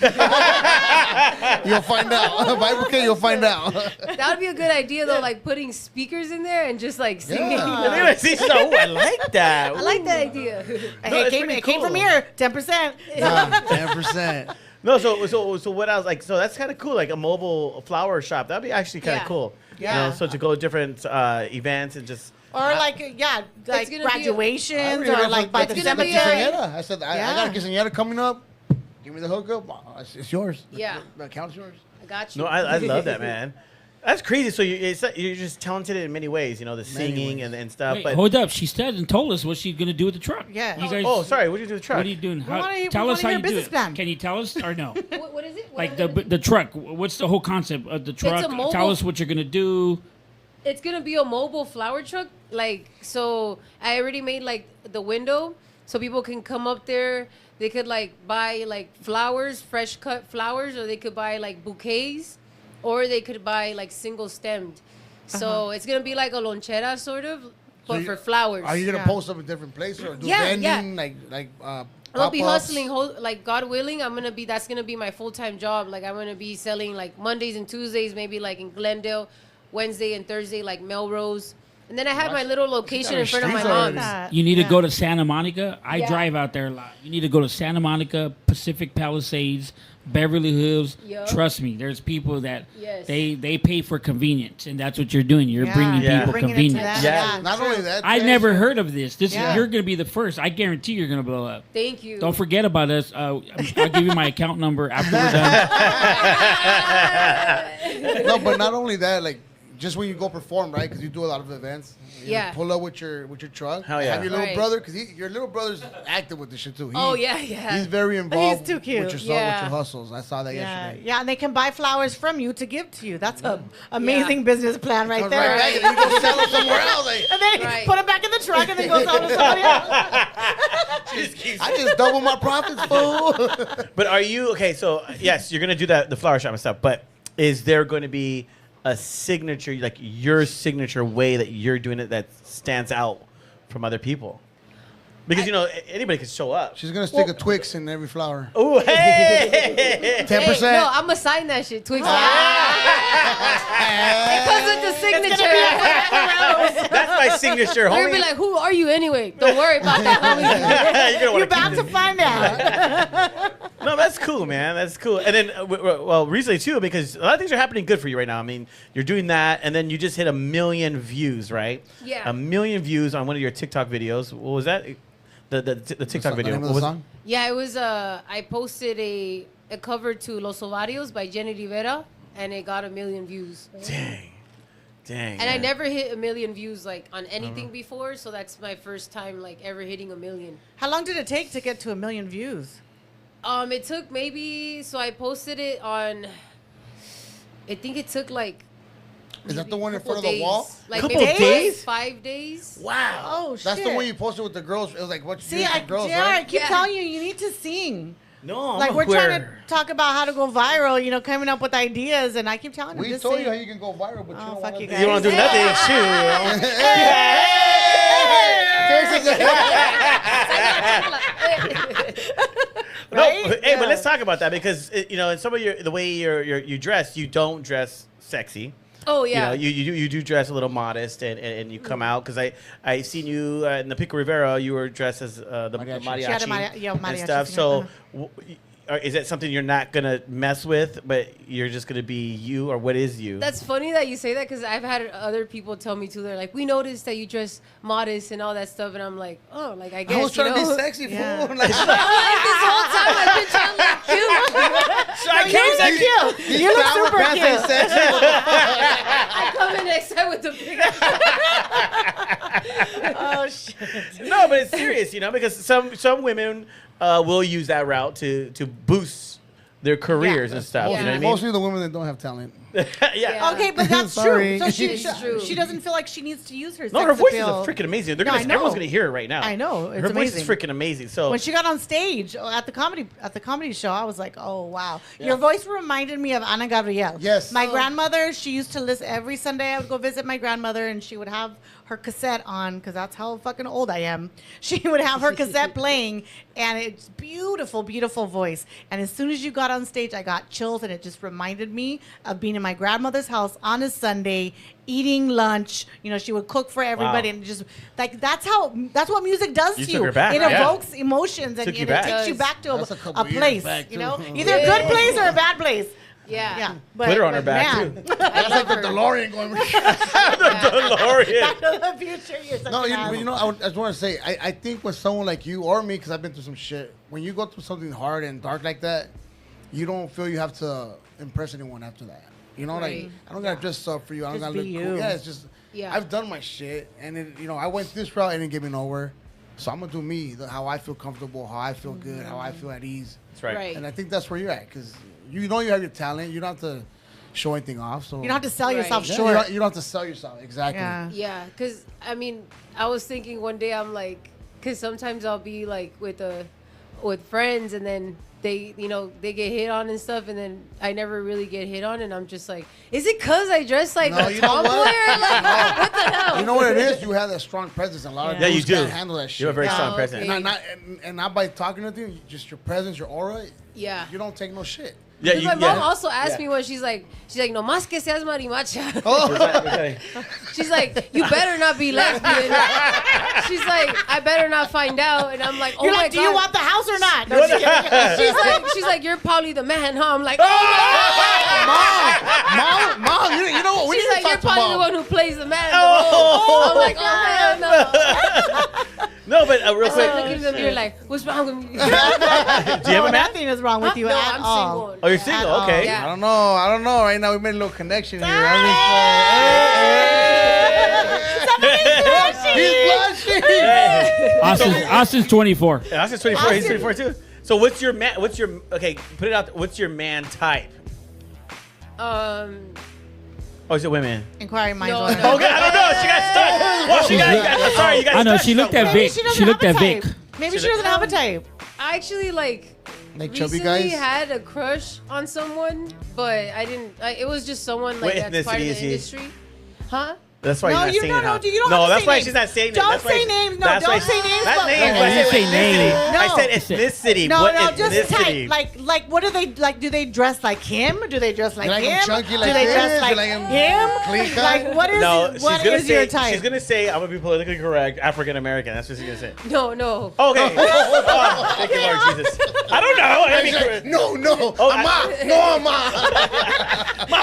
You'll find out. By bouquet, you'll find out. That would be a good idea though, like putting speakers in there and just like singing. Yeah. Oh, I like that. I like that idea. Hey, it's it pretty came from cool. here. 10%. 10%. No, so what I was like, so that's kind of cool, like a mobile flower shop. That'd be actually kind of Yeah. cool. Yeah. You know, so to go to different events and just. Or like like gonna be graduations I or like by the it's gonna be cemetery. quinceañera. I said, I got a quinceañera coming up. Give me the hookup. It's yours. Yeah. The account's yours. I got you. No, I love that, man. That's crazy. So you're just talented in many ways, you know, the singing ways. and stuff. Wait, but hold up. She said and told us what she's going to do with the truck. Yeah. You guys, oh, sorry. What did you do with the truck? What are you doing? How, wanna- tell we us how wanna you hear do business it. plan. Can you tell us or no? What is it? What Like am I the gonna do? the truck. What's the whole concept of the truck? a mobile- Tell us what you're going to do. It's gonna be a mobile flower truck. Like, so I already made like the window, so people can come up there. They could like buy like flowers, fresh cut flowers, or they could buy like bouquets, or they could buy like single stemmed. So it's gonna be like a lonchera sort of. but for flowers. Are you gonna post up in different places or do vending like? I'll be hustling, like God willing. That's gonna be my full-time job. Like I'm gonna be selling like Mondays and Tuesdays, maybe like in Glendale, Wednesday and Thursday like Melrose. And then I have my little location in front of my mom's. You need to go to Santa Monica. I drive out there a lot. You need to go to Santa Monica, Pacific Palisades, Beverly Hills. Yep. Trust me, there's people that they pay for convenience, and that's what you're doing. You're bringing people convenience. Not only that. I never heard of this. You're going to be the first. I guarantee you're going to blow up. Thank you. Don't forget about us. I'll give you my account number after we're done. No, but not only that, like. Just when you go perform, right? Because you do a lot of events. You pull up with your truck. Hell yeah. Have your little brother, because your little brother's active with this shit too. He's very involved. He's too cute. With your hustles. I saw that yesterday. Yeah, and they can buy flowers from you to give to you. That's an amazing business plan right there. Right. You go sell them somewhere else. And then put them back in the truck and then go sell them to somebody else. I just double my profits, fool. But are you okay? So yes, you're gonna do the flower shop and stuff. But is there going to be a signature, like your signature way that you're doing it that stands out from other people? Because, anybody can show up. She's going to stick a Twix in every flower. Oh, hey! 10%. Hey, no, I'm going to sign that shit, Twixxy. It comes with the signature. That's my signature, homie. You're going to be like, who are you anyway? Don't worry about that, homie. You're about to find out. No, that's cool, man. That's cool. And then, recently, too, because a lot of things are happening good for you right now. I mean, you're doing that, and then you just hit 1 million views, right? Yeah. 1 million views on one of your TikTok videos. What was that? The TikTok video. The name of the song? Yeah, it was, I posted a cover to Los Ovarios by Jenny Rivera, and it got 1 million views. Dang. And I never hit 1 million views, like, on anything before, so that's my first time, like, ever hitting 1 million. How long did it take to get to 1 million views? It took so I posted it on, I think it took, like, is that the one in front of the wall? Like couple maybe days? 5 days. Wow. Oh, shit. That's the one you posted with the girls. It was like, what you do with girls, I right? keep telling you, you need to sing. No, I'm Like, a we're queer. trying to talk about how to go viral, coming up with ideas, and I keep telling you, We just told sing. you how you can go viral, but you don't fuck want you to. guys. You don't want to do nothing, No, hey, but let's talk about that because in some of the way you dress, you don't dress sexy. Oh yeah. You do dress a little modest and you come out because I seen you in the Pico Rivera. You were dressed as the mariachi, and stuff. So. Is that something you're not going to mess with, but you're just going to be you, or what is you? That's funny that you say that because I've had other people tell me too. They're like, we noticed that you dress modest and all that stuff. And I'm like, oh, like, I guess, I was trying to be sexy, fool. Like, this whole time I've been trying to look cute. So I came cute. You look super cute. I come in next time with the big Oh, shit. No, but it's serious, because some women will use that route to boost their careers and stuff. Yeah. You know what I mean? Mostly the women that don't have talent. Yeah. Okay, but that's Sorry. true. So It's true. she doesn't feel like she needs to use her No, sex her voice is appeal. freaking amazing. I know. Everyone's gonna hear it right now. I know. It's her voice is amazing. freaking amazing. So When she got on stage at the comedy show, I was like, oh, wow. Your voice reminded me of Ana Gabriel. Yes. My grandmother, she used to listen every Sunday. I would go visit my grandmother, and she would have her cassette on, because that's how fucking old I am. She would have her cassette playing, and it's beautiful, beautiful voice. And as soon as you got on stage, I got chills, and it just reminded me of being in my grandmother's house on a Sunday, eating lunch. She would cook for everybody, and just like that's what music does to took you. her back, It yeah. evokes emotions, and Took you it back. takes you back to That's a a couple years place. back, too. Either a good place or a bad place. Yeah. But, Put her on her but back, man, too. That's like the DeLorean going. DeLorean. Back to the future. You're such No, an I asshole. just want to say, I think with someone like you or me, because I've been through some shit, when you go through something hard and dark like that, you don't feel you have to impress anyone after that. Right. Like, I don't got to dress up for you. I don't Just got to be look cool. you. Yeah, it's just, I've done my shit. And, I went this route and it didn't get me nowhere. So I'm going to do me, how I feel comfortable, how I feel good, how I feel at ease. That's right. Right. And I think that's where you're at, because you have your talent. You don't have to show anything off. So You don't have to sell yourself Yeah, short. you don't have to sell yourself. Exactly. Yeah. Yeah, because, I was thinking one day, I'm like, because sometimes I'll be like with friends, and then they they get hit on and stuff, and then I never really get hit on, and I'm just like, is it cause I dress like a tomboy? What the hell? You know what it is? You have that strong presence. A lot of dudes can't handle that shit. You have a very strong presence. And not by talking to you, just your presence, your aura. Yeah. You don't take no shit. Yeah, my mom also asked me when she's like, no más que seas marimacha. She's like, you better not be lesbian. She's like, I better not find out. And I'm like, oh, you're my like, God. do you want the house or not? she's like, you're probably the man, huh? I'm like, Mom, you know what? We she's like, you're probably the one who plays the man. I'm like, oh man, no. No, but real quick. Look at them, you're like, what's wrong with me? Do you have a man? Nothing is wrong with you at I'm all. single. Oh, you're single? Okay. Yeah. I don't know. Right now we made a little connection here. He's blushing. Austin's 24. Yeah, Austin's 24. He's 24 too. So what's your man? Okay? Put it out. What's your man type? Oh, is it women? Inquiry minds. No. Okay, I don't know. She got stuck. Well, you got I know. stuck She looked at somewhere. Vic. She looked at Vic. Maybe she doesn't have a type. I actually like chubby recently guys? had a crush on someone, but I didn't. It was just someone like What that's part of ethnicity the is he? industry, huh? That's why No, you're you not saying no, it. no, Huh? you don't No, have to that's say why names. she's not saying it. Don't That's why say she- names. No, that's why don't she- say names, Not but- names. Oh, I you said say ethnicity. names. I No. said ethnicity. No, What no, just ethnicity? type. Like, what do they like? Do they dress like him? Do they dress like You like him him? chunky Do like they this? dress You like like him him? clean cut? Like, what is No, what is your type? She's gonna say I'm gonna be politically correct, African American. That's what she's gonna say. No. Okay. Oh, thank you, Lord Jesus. I don't know. I mean, No. Oh, Mama, no. Like, I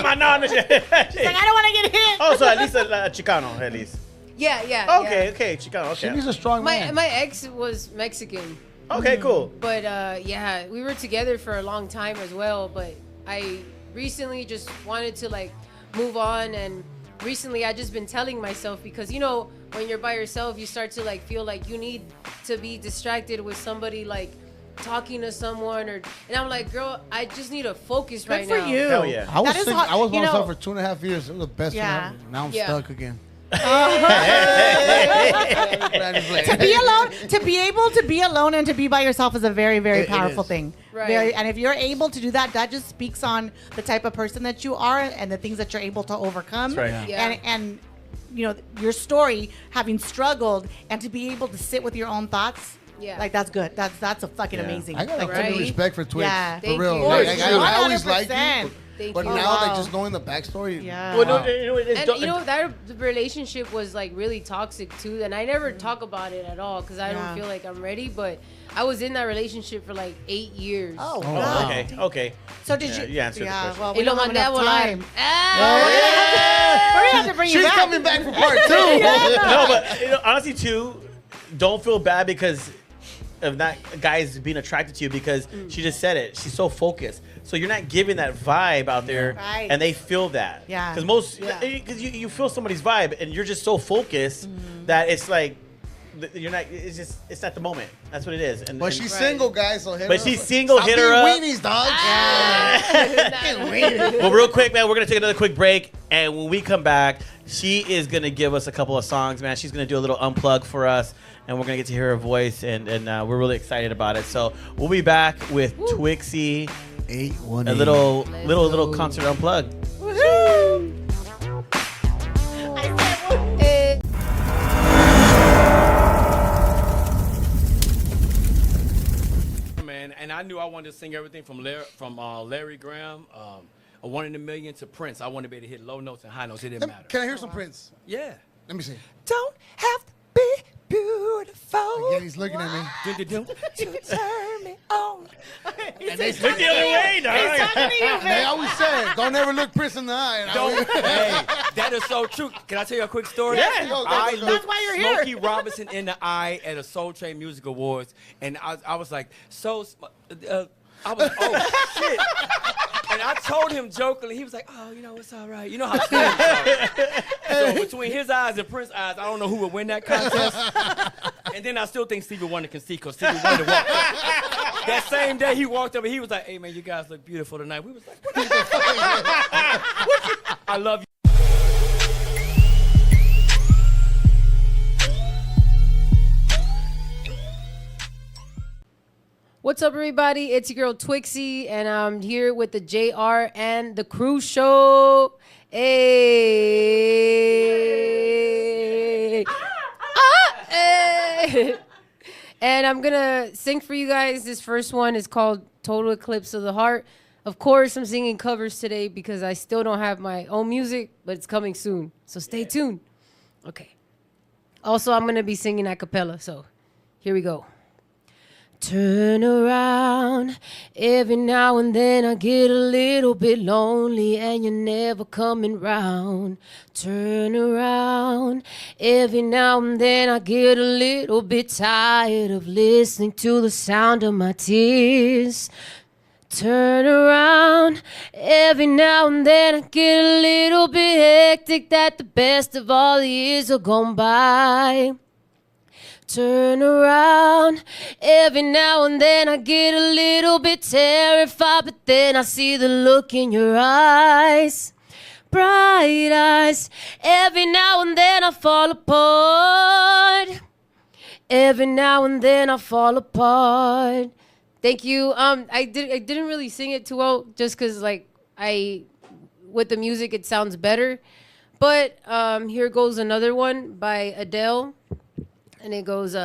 don't want to get hit. Oh, so at least a Chicano, at least. Yeah. Okay, Chicano. She Okay. needs a strong man. My ex was Mexican, Okay, cool. but yeah, we were together for a long time as well. But I recently just wanted to like move on, and recently I just been telling myself, because when you're by yourself, you start to like feel like you need to be distracted with somebody, like talking to someone, and I'm like, girl, I just need to focus right Good now. for you. Hell yeah. I was That is single. hard- I was by you know- myself for 2.5 years. It was the best Yeah. thing ever. Now I'm Yeah. stuck again. To be alone, to be able to be alone and to be by yourself is a very, very It powerful is. thing. Right. And if you're able to do that, that just speaks on the type of person that you are and the things that you're able to overcome. That's right. Yeah. And your story, having struggled, and to be able to sit with your own thoughts. Yeah. Like, that's good. That's a fucking amazing. I got a Like, Right. ton of respect for Twix. Yeah. For Thank real. you. Like, Of I course. always liked 100%. you. Thank But you. now, Wow. like, just knowing the backstory. Yeah. Well, no, it is. And that relationship was like really toxic too, and I never talk about it at all because I Yeah. don't feel like I'm ready. But I was in that relationship for like 8 years. Oh, Oh, God. Okay. So did Yeah, you? you answered the question. Well, Y we lo don't have mandé a enough volar. time. Ah. We're gonna have to bring you She's back. coming back for part 2. No, but honestly, too, don't feel bad because of not guys being attracted to you, because she just said it. She's so focused, so you're not giving that vibe out there, Right. and they feel that. Yeah. Because you feel somebody's vibe, and you're just so focused that it's like you're not. It's not the moment. That's what it is. And But she's single, guys, so hit But her she's up. single, Stop hit her being up. weenies, dog. Well, real quick, man, we're gonna take another quick break, and when we come back, she is gonna give us a couple of songs, man. She's gonna do a little unplug for us, and we're gonna get to hear her voice, and we're really excited about it. So we'll be back with Twixxy, 818. a little concert unplug. Man, and I knew I wanted to sing everything from Larry Graham, a 1 in a Million, to Prince. I wanted to be able to hit low notes and high notes. It didn't matter. Can I hear some Prince? Yeah. Let me see. Don't have to be beautiful. Again, he's looking at me. Dun-dun-dun, to turn me on. And they, Look the other way, dog. they always say, don't ever look Prince in the eye. And I Don't. always- Hey, that is so true. Can I tell you a quick story? Yeah. Go, I go, go. looked why you're here. Smokey Robinson in the eye at a Soul Train Music Awards, and I was like, I was, oh, shit. And I told him jokingly, he was like, oh, it's all right. You know how Stevie So between his eyes and Prince's eyes, I don't know who would win that contest. And then I still think Stevie Wonder can see, because Stevie Wonder walked up. That same day he walked up and he was like, hey, man, you guys look beautiful tonight. We was like, what are you doing? I love you. What's up, everybody? It's your girl Twixxy, and I'm here with the JR and the Crew Show. Hey. Hey. And I'm gonna sing for you guys. This first one is called Total Eclipse of the Heart. Of course, I'm singing covers today because I still don't have my own music, but it's coming soon. So stay tuned. Okay. Also, I'm gonna be singing a cappella, so here we go. Turn around, every now and then I get a little bit lonely and you're never coming round. Turn around, every now and then I get a little bit tired of listening to the sound of my tears. Turn around, every now and then I get a little bit hectic that the best of all the years are gone by. Turn around, every now and then I get a little bit terrified, but then I see the look in your eyes, bright eyes. Every now and then I fall apart, every now and then I fall apart. Thank you. I didn't really sing it too well, just cause like with the music it sounds better. But here goes another one by Adele. And it goes,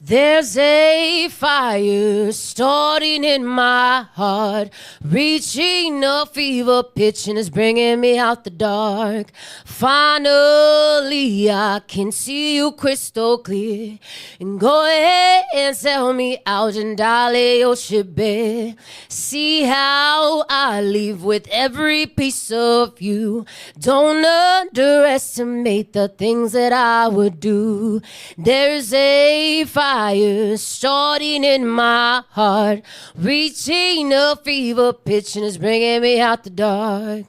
there's a fire starting in my heart, reaching a fever pitch and it's bringing me out the dark. Finally, I can see you crystal clear. And go ahead and sell me out and dolly your ship bare. See how I leave with every piece of you. Don't underestimate the things that I would do. There's a fire starting in my heart, reaching a fever pitch and it's bringing me out the dark.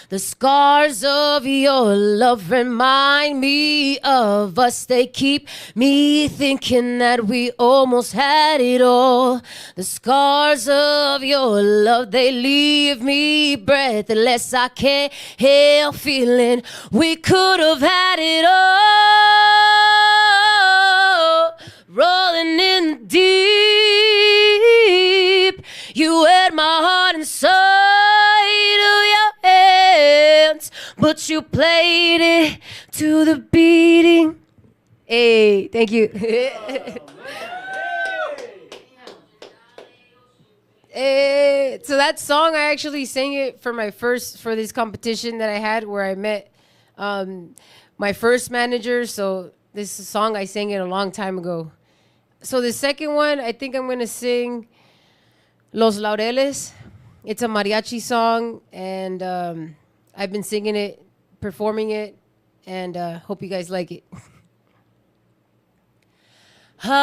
The scars of your love remind me of us. They keep me thinking that we almost had it all. The scars of your love, they leave me breathless. I can't help feeling we could have had it all. Rolling in the deep, you had my heart inside of your hands, but you played it to the beating. Hey, thank you. Hey, so that song, I actually sang it for this competition that I had where I met my first manager. So this song, I sang it a long time ago. So the second one, I think I'm going to sing Los Laureles. It's a mariachi song, and I've been singing it, performing it, and hope you guys like it. Ay,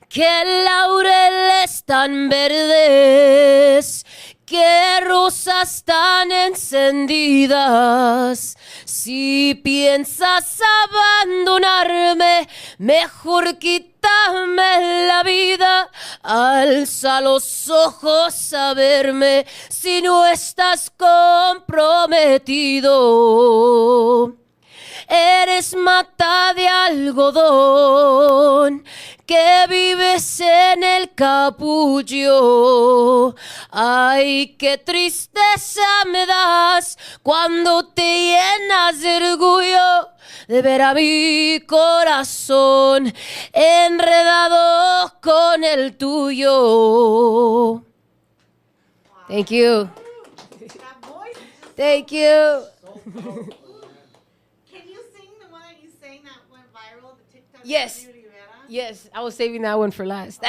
que laureles tan verdes, qué rosas tan encendidas. Si piensas abandonarme, mejor quítame la vida. Alza los ojos a verme si no estás comprometido. Eres mata de algodón que vives en el capullo. Ay, qué tristeza me das cuando te llenas de orgullo de ver a mi corazón enredado con el tuyo. Thank you. Thank you. Yes. Yes, I was saving that one for last.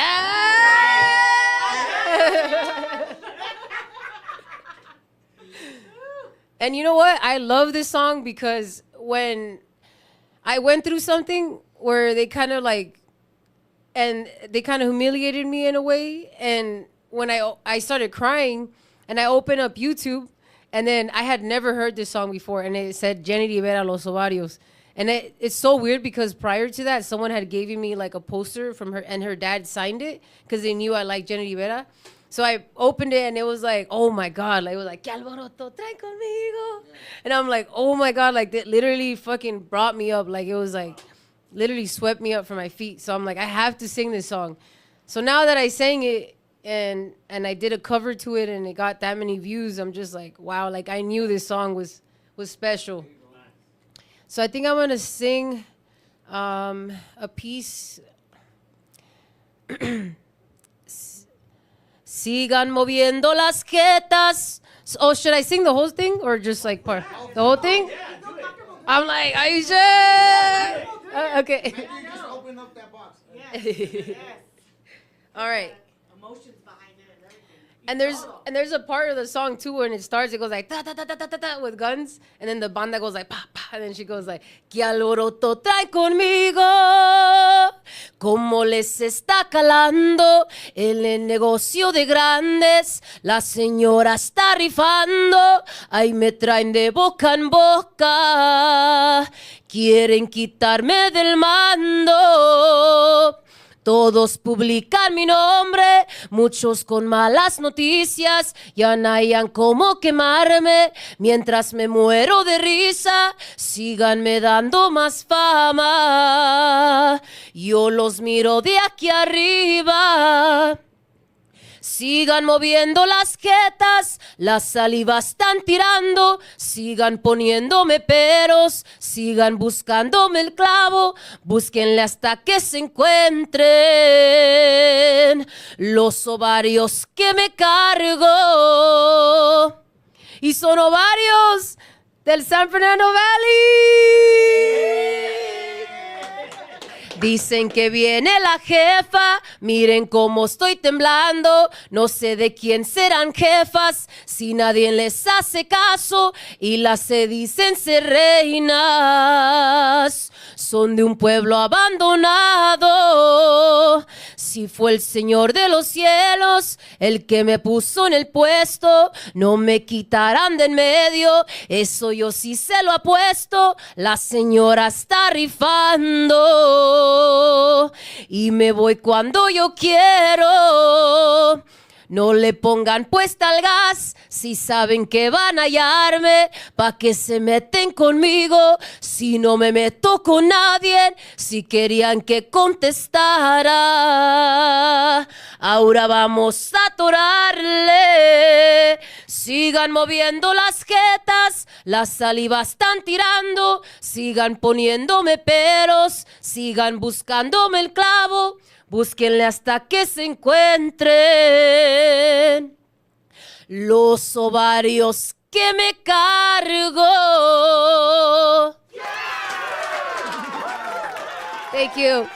And you know what? I love this song because when I went through something where they kind of humiliated me in a way, and when I started crying and I opened up YouTube, and then I had never heard this song before, and it said Jenny Rivera Los Ovarios. And it's so weird because prior to that, someone had given me like a poster from her, and her dad signed it because they knew I liked Jenny Rivera. So I opened it and it was like, oh my God. Like, it was like, "Que alboroto trae conmigo." And I'm like, oh my God. Like, that literally fucking brought me up. Like, it was like, literally swept me up from my feet. So I'm like, I have to sing this song. So now that I sang it and I did a cover to it and it got that many views, I'm just like, wow. Like, I knew this song was special. So I think I'm going to sing a piece. Sigan moviendo las jetas. Oh, should I sing the whole thing or just like part? The whole thing? I'm like, are you sure? Okay. Just open up that box. All right. Emotions behind it and everything. And there's a part of the song too when it starts, it goes like ta ta ta ta ta ta, ta with guns, and then the banda goes like pa pa, and then she goes like que alboroto trae conmigo, como les está calando el negocio de grandes, la señora está rifando, ahí me traen de boca en boca, quieren quitarme del mando. Todos publican mi nombre, muchos con malas noticias, ya no hayan cómo quemarme, mientras me muero de risa, síganme dando más fama, yo los miro de aquí arriba. Sigan moviendo las jetas, las salivas están tirando, sigan poniéndome peros, sigan buscándome el clavo, búsquenle hasta que se encuentren los ovarios que me cargo. Y son ovarios del San Fernando Valley. Dicen que viene la jefa, miren cómo estoy temblando, no sé de quién serán jefas, si nadie les hace caso y las se dicen ser reinas, son de un pueblo abandonado. Si fue el Señor de los cielos el que me puso en el puesto, no me quitarán de en medio, eso yo sí se lo apuesto, la señora está rifando y me voy cuando yo quiero. No le pongan puesta al gas, si saben que van a hallarme, pa' que se meten conmigo, si no me meto con nadie, si querían que contestara, ahora vamos a atorarle. Sigan moviendo las jetas, las salivas están tirando, sigan poniéndome peros, sigan buscándome el clavo, búsquenle hasta que se encuentren los ovarios que me cargo. Thank you.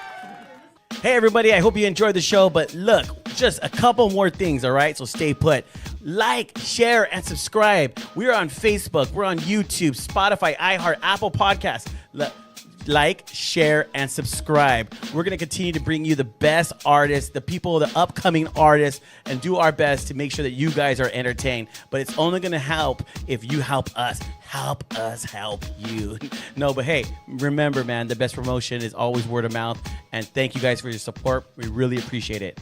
Hey, everybody, I hope you enjoyed the show. But look, just a couple more things, all right? So stay put. Like, share, and subscribe. We're on Facebook. We're on YouTube, Spotify, iHeart, Apple Podcasts. Like, share, and subscribe. We're going to continue to bring you the best artists, the people, the upcoming artists, and do our best to make sure that you guys are entertained. But it's only going to help if you help us. Help us help you. No, but hey, remember, man, the best promotion is always word of mouth. And thank you guys for your support. We really appreciate it.